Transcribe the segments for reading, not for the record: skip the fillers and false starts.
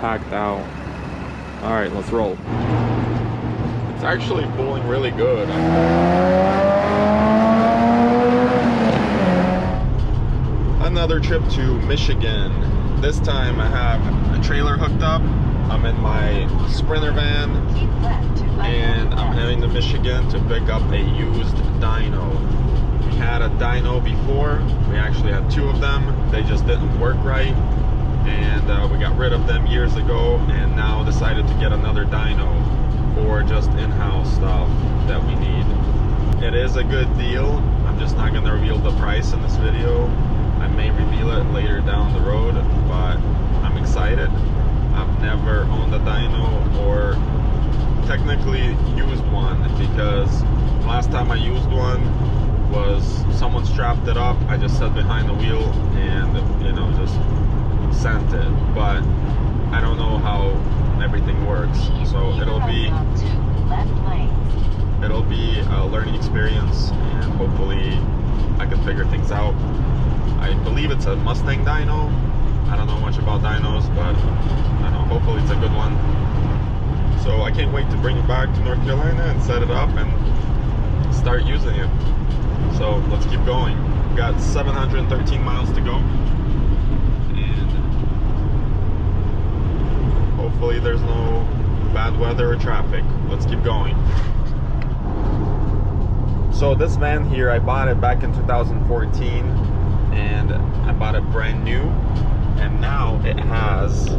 packed out. All right, let's roll. It's actually pulling really good. Another trip to Michigan. This time I have a trailer hooked up. I'm in my Sprinter van and I'm heading to Michigan to pick up a used dyno. We had a dyno before. We actually had two of them. They just didn't work right, and we got rid of them years ago, and now decided to get another dyno for just in-house stuff that we need. It is a good deal. I'm just not going to reveal the price in this video. I may reveal it later down the road, but I'm excited. I've never owned a dyno or technically used one, because last time I used one was someone strapped it up. I just sat behind the wheel and, you know, just sent it. But I don't know how everything works, so it'll be a learning experience, and hopefully I can figure things out. I believe it's a Mustang dyno. I don't know much about dynos, but I don't know, hopefully it's a good one. So I can't wait to bring it back to North Carolina and set it up and start using it. So let's keep going. We've got 713 miles to go, and hopefully there's no bad weather or traffic. Let's keep going. So this van here, I bought it back in 2014, and I bought it brand new, and now it has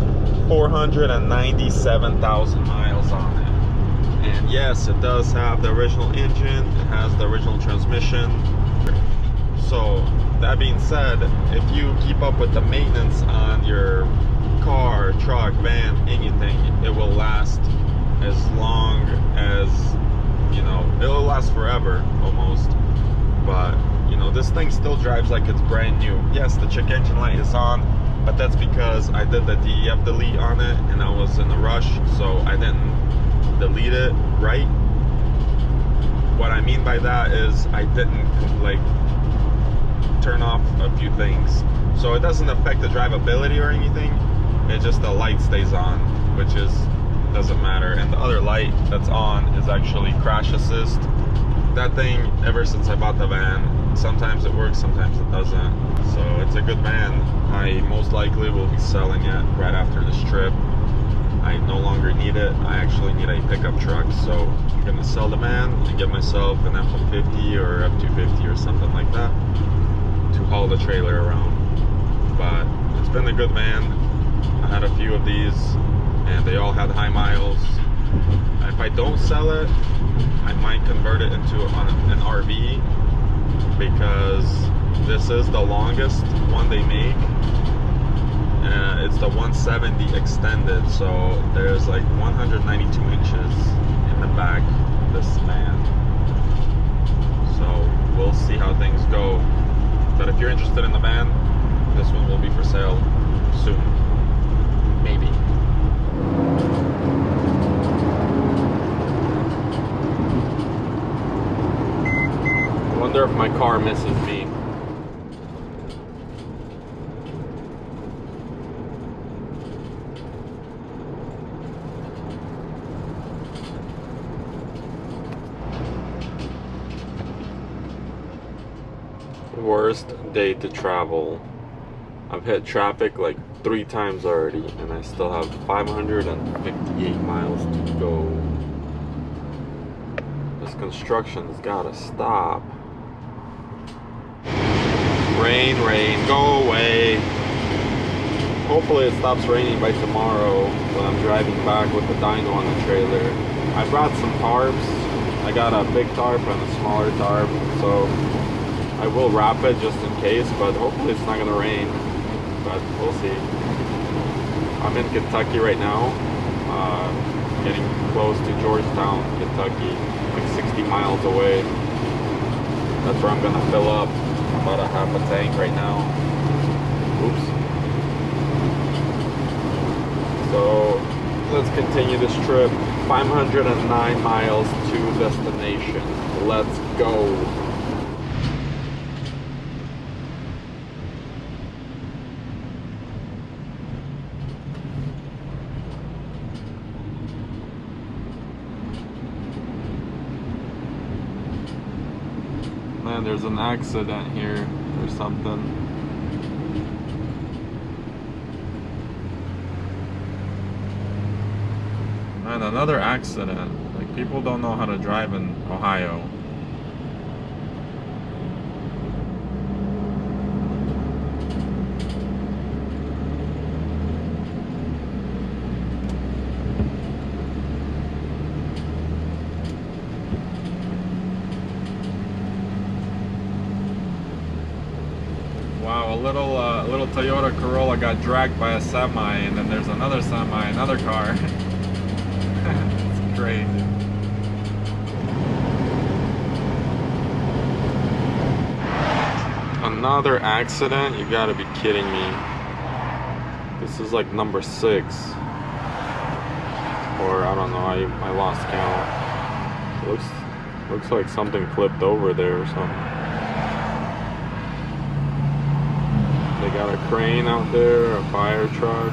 497,000 miles on it. And yes, it does have the original engine, it has the original transmission. So that being said, if you keep up with the maintenance on your car, truck, van, anything, it will last as long as, you know, it'll last forever almost. But you know, this thing still drives like it's brand new. Yes, the check engine light is on, but that's because I did the DEF delete on it and I was in a rush, so I didn't delete it right. What I mean by that is I didn't like turn off a few things, so it doesn't affect the drivability or anything. It's just the light stays on, which is doesn't matter. And the other light that's on is actually crash assist. That thing, ever since I bought the van, sometimes it works, sometimes it doesn't. So it's a good van. I most likely will be selling it right after this trip. I no longer need it. I actually need a pickup truck, so I'm gonna sell the van and get myself an F-150 or F-250 or something like that to haul the trailer around. But it's been a good van. I had a few of these and they all had high miles. If I don't sell it, I might convert it into an RV, because this is the longest one they make. It's the 170 extended, so there's like 192 inches in the back of this van. So we'll see how things go. But if you're interested in the van, this one will be for sale soon. Maybe. I wonder if my car misses me. Worst day to travel. I've hit traffic like 3 times already, and I still have 558 miles to go. This construction's gotta stop. Rain, rain, go away. Hopefully it stops raining by tomorrow when I'm driving back with the dyno on the trailer. I brought some tarps. I got a big tarp and a smaller tarp, so I will wrap it just in case, but hopefully it's not gonna rain, but we'll see. I'm in Kentucky right now, getting close to Georgetown, Kentucky, like 60 miles away. That's where I'm gonna fill up about a half a tank right now. Oops. So let's continue this trip. 509 miles to destination. Let's go. Man, there's an accident here or something. Man, another accident. Like, people don't know how to drive in Ohio. Wow, a little Toyota Corolla got dragged by a semi, and then there's another semi, another car. It's crazy. Another accident? You gotta be kidding me. This is like number 6. Or I don't know, I lost count. It looks like something flipped over there or something. They got a crane out there, a fire truck.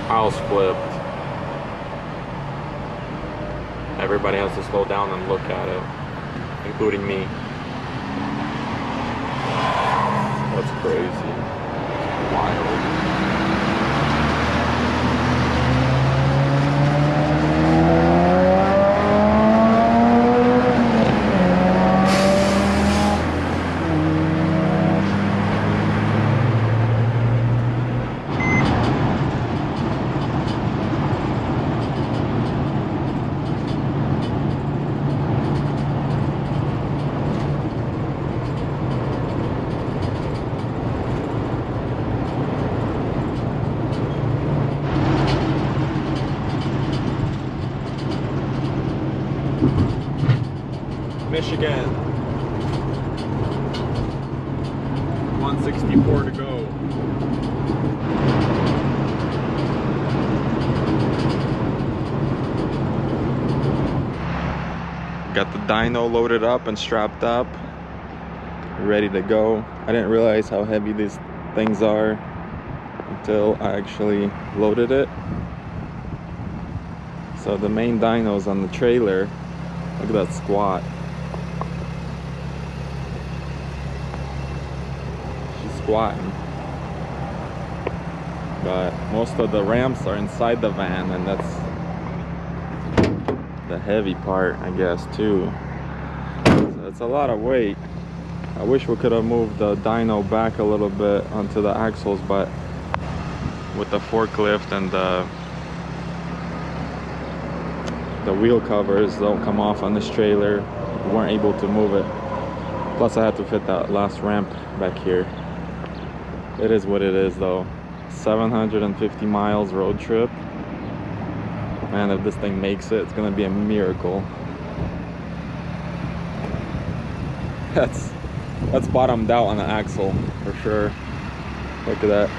House flipped. Everybody has to slow down and look at it, including me. That's crazy. That's wild. Michigan. 164 to go. Got the dyno loaded up and strapped up, ready to go. I didn't realize how heavy these things are until I actually loaded it. So the main dyno's on the trailer. Look at that squat. Squatting, but most of the ramps are inside the van, and that's the heavy part, I guess, too. So it's a lot of weight. I wish we could have moved the dyno back a little bit onto the axles, but with the forklift and the wheel covers don't come off on this trailer, we weren't able to move it. Plus I had to fit that last ramp back here. It is what it is, though. 750 miles road trip. Man, if this thing makes it, it's gonna be a miracle. That's bottomed out on the axle for sure. Look at that.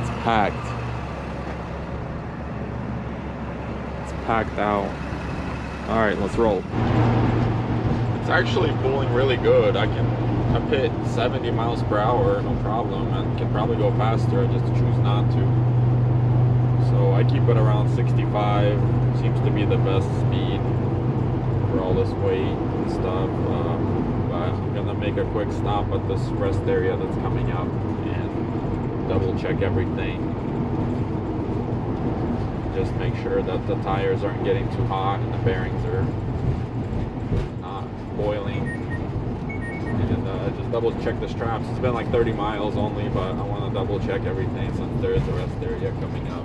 It's packed. It's packed out. All right, let's roll. It's actually pulling really good. I hit 70 miles per hour, no problem, and can probably go faster. I just choose not to. So I keep it around 65. Seems to be the best speed for all this weight and stuff. But I'm gonna make a quick stop at this rest area that's coming up and double check everything. Just make sure that the tires aren't getting too hot and the bearings are not boiling, and just double check the straps. It's been like 30 miles only, but I want to double check everything since there is a rest area coming up,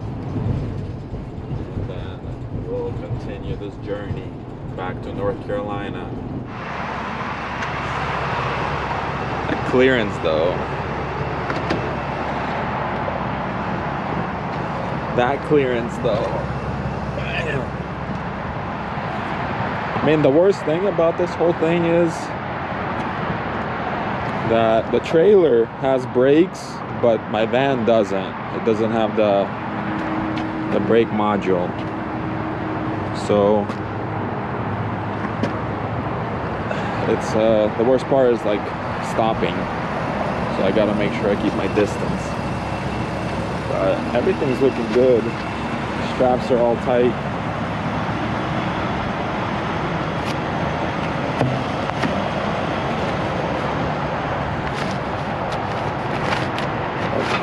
and then we'll continue this journey back to North Carolina. That clearance though. That clearance though. I mean, the worst thing about this whole thing is that the trailer has brakes, but my van doesn't. It doesn't have the brake module. So it's the worst part is like stopping. So I gotta make sure I keep my distance. but everything's looking good. Straps are all tight.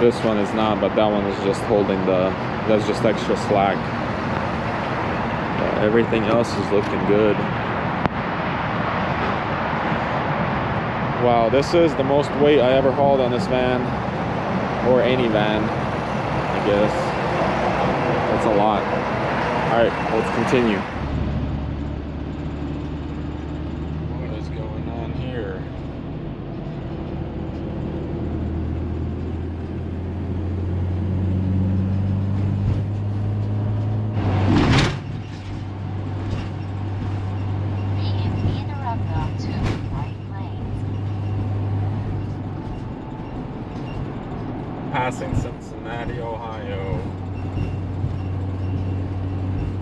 This one is not, but that one is just holding that's just extra slack. But everything else is looking good. Wow, this is the most weight I ever hauled on this van, or any van, I guess. That's a lot. All right, let's continue. What is going on here? Passing Cincinnati, Ohio.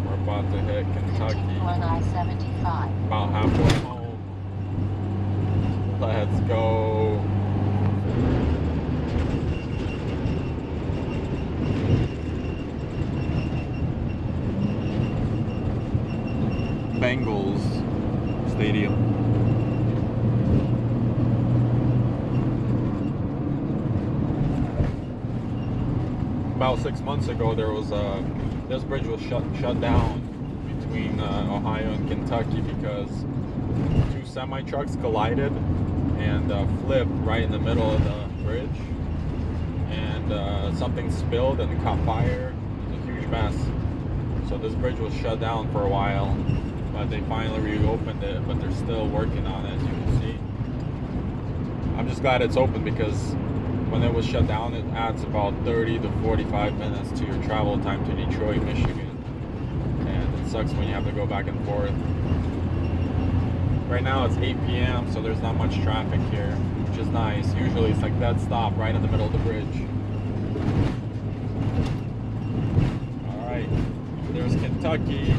We're about to hit Kentucky. On I-75. About halfway home. Let's go. Bengals Stadium. About 6 months ago, there was this bridge was shut down between Ohio and Kentucky because two semi trucks collided and flipped right in the middle of the bridge, and something spilled and caught fire. It was a huge mess. So this bridge was shut down for a while, but they finally reopened it. But they're still working on it, as you can see. I'm just glad it's open because when it was shut down, it adds about 30 to 45 minutes to your travel time to Detroit, Michigan. And it sucks when you have to go back and forth. Right now it's 8 p.m., so there's not much traffic here, which is nice. Usually it's like that stop right in the middle of the bridge. All right, there's Kentucky.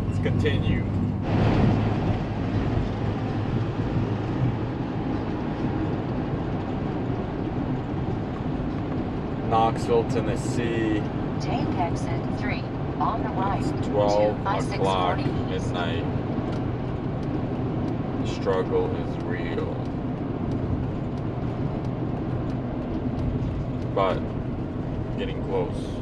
Let's continue. Knoxville, Tennessee. Take exit 3 on the right. It's 12 to o'clock I-640 midnight. The struggle is real. But getting close.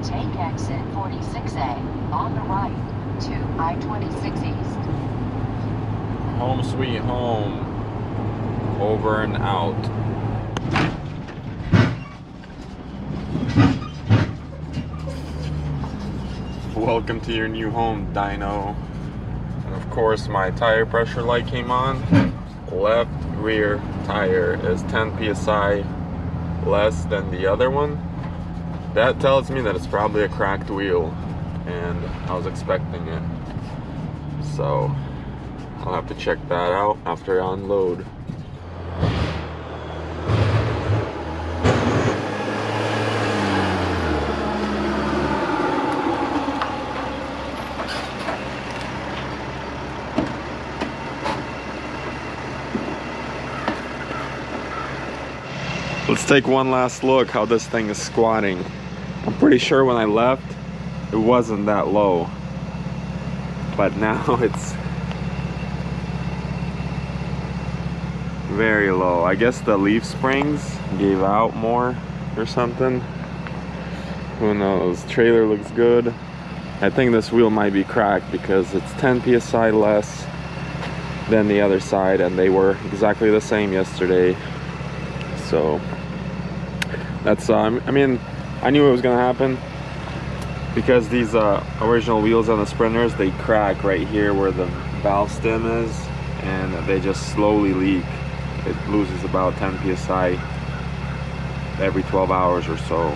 Take exit 46A on the right to I-26 East. Home sweet home. Over and out. Welcome to your new home, Dyno. And of course, my tire pressure light came on. Left rear tire is 10 psi less than the other one. That tells me that it's probably a cracked wheel, and I was expecting it. So I'll have to check that out after I unload. Let's take one last look how this thing is squatting. I'm pretty sure when I left, it wasn't that low. But now it's very low. I guess the leaf springs gave out more or something. Who knows? Trailer looks good. I think this wheel might be cracked because it's 10 psi less than the other side, and they were exactly the same yesterday. So That's I mean, I knew it was gonna happen because these original wheels on the Sprinters, they crack right here where the valve stem is, and they just slowly leak. It loses about 10 psi every 12 hours or so.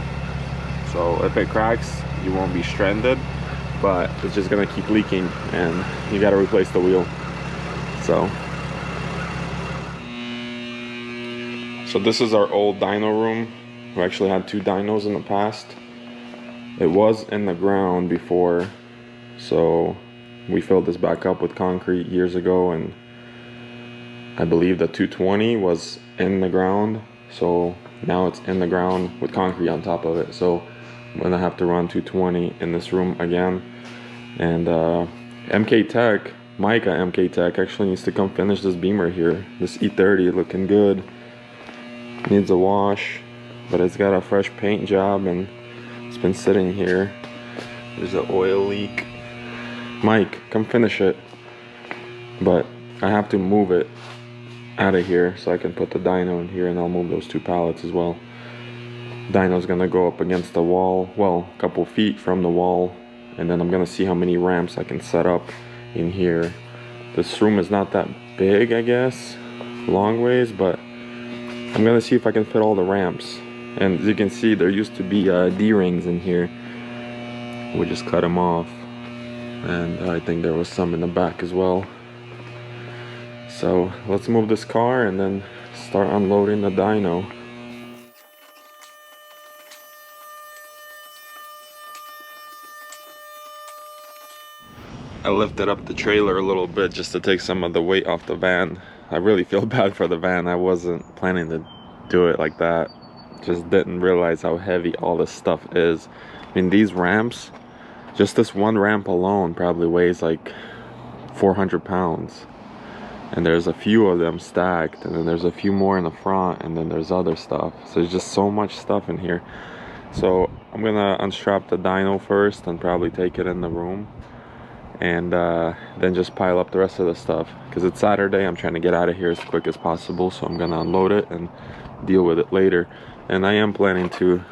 So if it cracks, you won't be stranded, but it's just gonna keep leaking and you gotta replace the wheel. So this is our old dyno room. We actually had 2 dynos in the past. It was in the ground before, so we filled this back up with concrete years ago, and I believe the 220 was in the ground, so now it's in the ground with concrete on top of it. So I'm gonna have to run 220 in this room again. And MK Tech, Mike at MK Tech actually needs to come finish this beamer here. This E30 looking good. Needs a wash, but it's got a fresh paint job and it's been sitting here. There's an oil leak. Mike, come finish it. But I have to move it out of here so I can put the dyno in here, and I'll move those 2 pallets as well. Dyno's gonna go up against the wall, well, a couple feet from the wall, and then I'm gonna see how many ramps I can set up in here. This room is not that big, I guess, long ways, but I'm gonna see if I can fit all the ramps. And as you can see, there used to be D-rings in here. We just cut them off, and I think there was some in the back as well. So let's move this car and then start unloading the dyno. I lifted up the trailer a little bit just to take some of the weight off the van. I really feel bad for the van. I wasn't planning to do it like that. Just didn't realize how heavy all this stuff is. I mean, these ramps, just this one ramp alone probably weighs like 400 pounds. And there's a few of them stacked, and then there's a few more in the front, and then there's other stuff. So there's just so much stuff in here. So I'm gonna unstrap the dyno first and probably take it in the room, and then just pile up the rest of the stuff, because it's Saturday. I'm trying to get out of here as quick as possible, so I'm gonna unload it and deal with it later. And I am planning to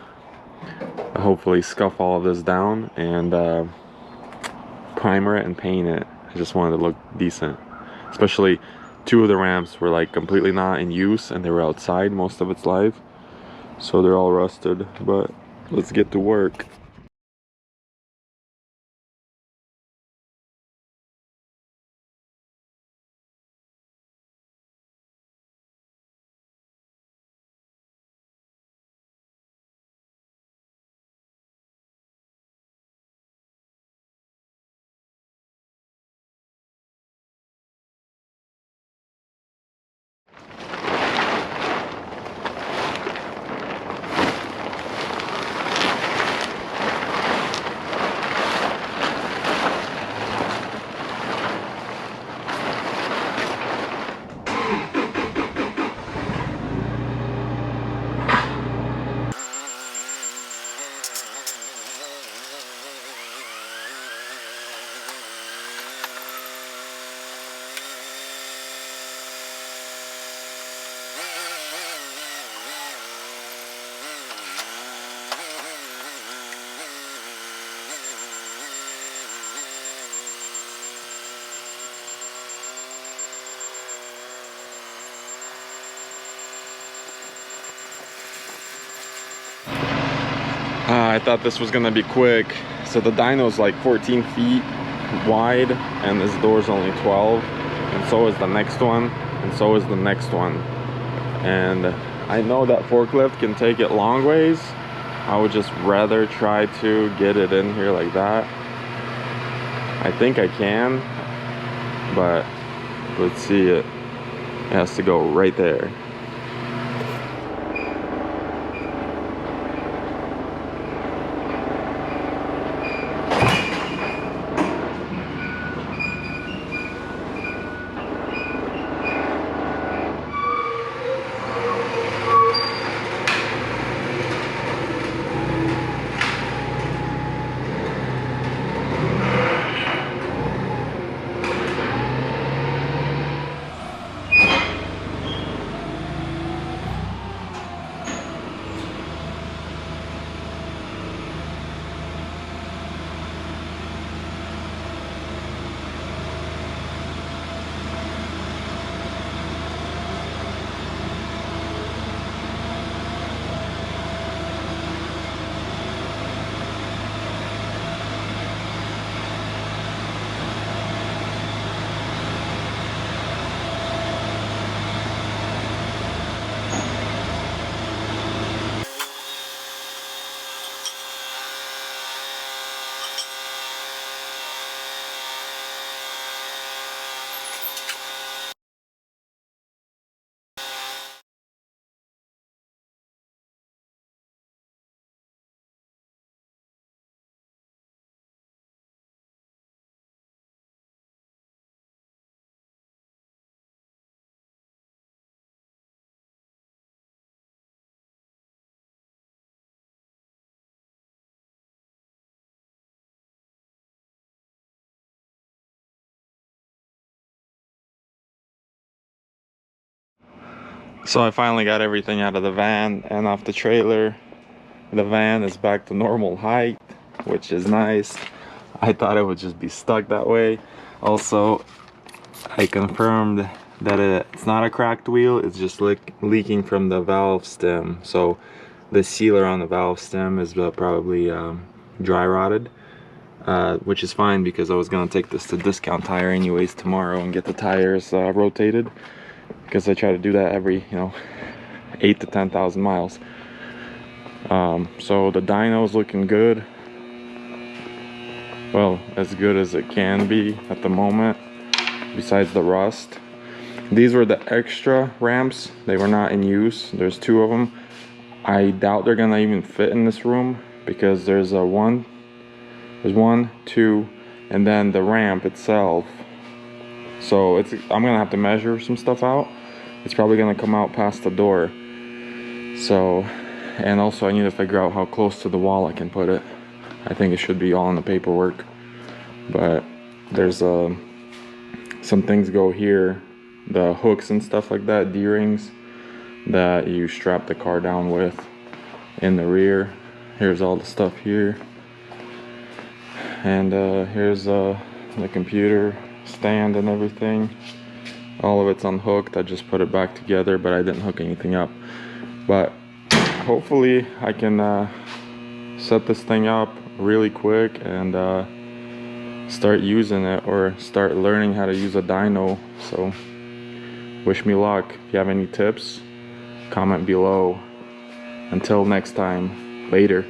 hopefully scuff all of this down and primer it and paint it. I just wanted to look decent. Especially 2 of the ramps were like completely not in use, and they were outside most of its life, so they're all rusted. But let's get to work. I thought this was gonna be quick. So the dyno's like 14 feet wide, and this door's only 12, and so is the next one, and so is the next one. And I know that forklift can take it long ways. I would just rather try to get it in here like that. I think I can, but let's see. It has to go right there. So I finally got everything out of the van and off the trailer. The van is back to normal height, which is nice. I thought it would just be stuck that way. Also, I confirmed that it's not a cracked wheel, it's just leaking from the valve stem. So the sealer on the valve stem is probably dry rotted, which is fine because I was gonna take this to Discount Tire anyways tomorrow and get the tires rotated, because I try to do that every 8 to 10,000 miles. So the dyno is looking good. Well, as good as it can be at the moment, besides the rust. These were the extra ramps. They were not in use. There's 2 of them. I doubt they're gonna even fit in this room because there's one, 2, and then the ramp itself. So I'm gonna have to measure some stuff out. It's probably gonna come out past the door. So, and also I need to figure out how close to the wall I can put it. I think it should be all in the paperwork, but there's some things go here, the hooks and stuff like that, D-rings that you strap the car down with in the rear. Here's all the stuff here, and here's the computer stand and everything. All of it's unhooked. I just put it back together, but I didn't hook anything up. But hopefully I can set this thing up really quick and start using it, or start learning how to use a dyno. So wish me luck. If you have any tips, comment below. Until next time, later.